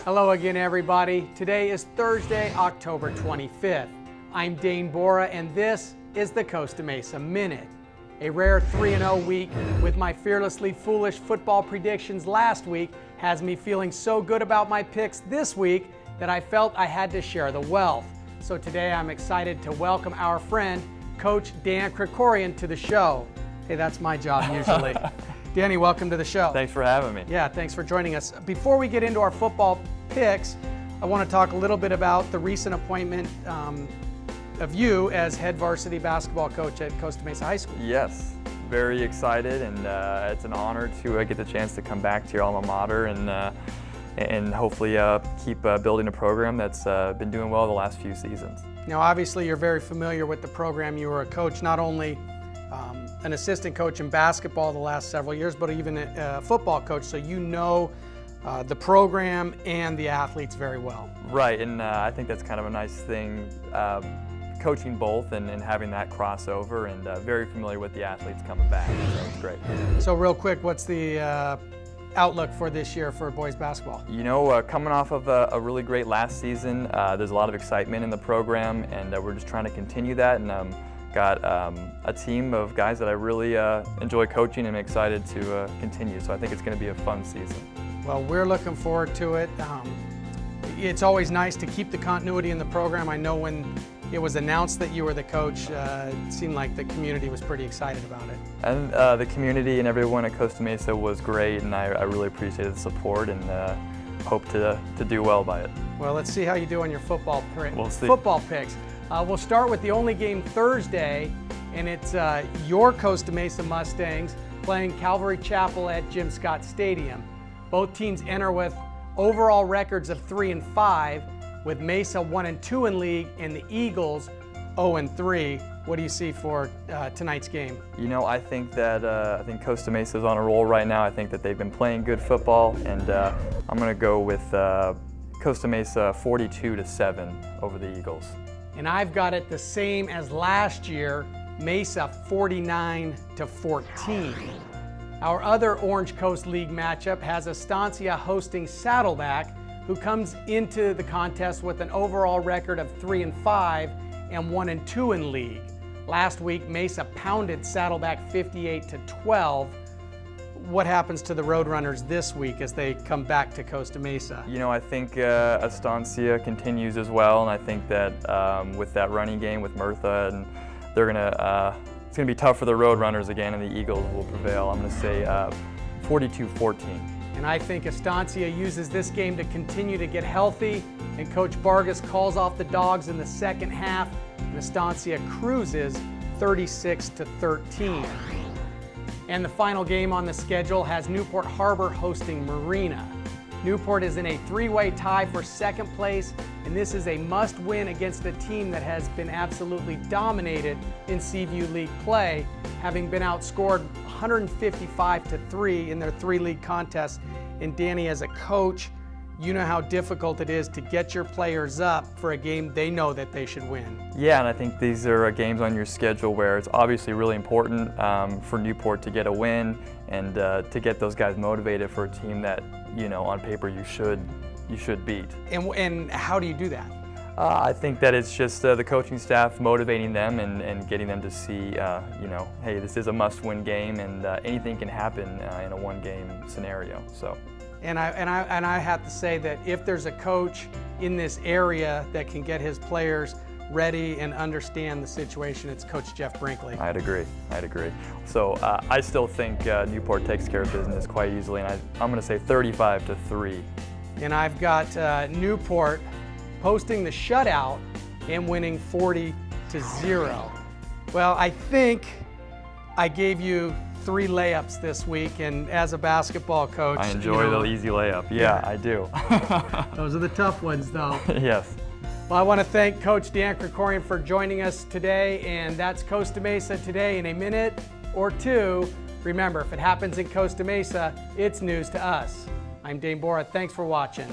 Hello again, everybody. Today is Thursday, October 25th. I'm Dane Bora, and this is the Costa Mesa Minute. A rare 3-0 week with my fearlessly foolish football predictions last week has me feeling so good about my picks this week that I felt I had to share the wealth. So today I'm excited to welcome our friend, Coach Dan Krikorian, to the show. Hey, that's my job usually. Danny, welcome to the show. Thanks for having me. Yeah, thanks for joining us. Before we get into our football picks, I want to talk a little bit about the recent appointment of you as head varsity basketball coach at Costa Mesa High School. Yes, very excited, and it's an honor to get the chance to come back to your alma mater and hopefully keep building a program that's been doing well the last few seasons. Now, obviously, you're very familiar with the program. You were a coach, not only an assistant coach in basketball the last several years, but even a football coach, so you know the program and the athletes very well. Right, and I think that's kind of a nice thing, coaching both and having that crossover, and very familiar with the athletes coming back, so it's great. So real quick, what's the outlook for this year for boys basketball? You know, coming off of a really great last season, there's a lot of excitement in the program, and we're just trying to continue that, and got a team of guys that I really enjoy coaching and am excited to continue. So I think it's going to be a fun season. Well, we're looking forward to it. It's always nice to keep the continuity in the program. I know when it was announced that you were the coach, it seemed like the community was pretty excited about it. And the community and everyone at Costa Mesa was great, and I really appreciated the support and hope to do well by it. Well, let's see how you do on your football picks. We'll start with the only game Thursday, and it's your Costa Mesa Mustangs playing Calvary Chapel at Jim Scott Stadium. Both teams enter with overall records of 3-5, with Mesa 1-2 in league and the Eagles 0-3. What do you see for tonight's game? You know, I think that I think Costa Mesa is on a roll right now. I think that they've been playing good football, and I'm going to go with Costa Mesa 42-7 over the Eagles. And I've got it the same as last year, Mesa 49-14. Our other Orange Coast League matchup has Estancia hosting Saddleback, who comes into the contest with an overall record of 3-5 and 1-2 in league. Last week, Mesa pounded Saddleback 58-12. What happens to the Roadrunners this week as they come back to Costa Mesa? You know, I think Estancia continues as well, and I think that with that running game with Murtha, and it's gonna be tough for the Roadrunners again, and the Eagles will prevail. I'm gonna say 42-14. And I think Estancia uses this game to continue to get healthy, and Coach Vargas calls off the Dogs in the second half, and Estancia cruises 36-13. And the final game on the schedule has Newport Harbor hosting Marina. Newport is in a three-way tie for second place, and this is a must-win against a team that has been absolutely dominated in Seaview League play, having been outscored 155-3 in their three-league contests. And Danny, as a coach, you know how difficult it is to get your players up for a game they know that they should win. Yeah, and I think these are games on your schedule where it's obviously really important for Newport to get a win and to get those guys motivated for a team that, you know, on paper you should beat. And how do you do that? I think that it's just the coaching staff motivating them and getting them to see, you know, hey, this is a must-win game, and anything can happen in a one-game scenario. So. And I have to say that if there's a coach in this area that can get his players ready and understand the situation, it's Coach Jeff Brinkley. I'd agree. So I still think Newport takes care of business quite easily, and I'm going to say 35-3. And I've got Newport posting the shutout and winning 40-0. Well, I think I gave you 3 layups this week, and as a basketball coach, I enjoy the easy layup. Yeah, I do. Those are the tough ones, though. Yes. Well, I want to thank Coach Dan Krikorian for joining us today, and that's Costa Mesa Today in a minute or two. Remember, if it happens in Costa Mesa, it's news to us. I'm Dane Bora. Thanks for watching.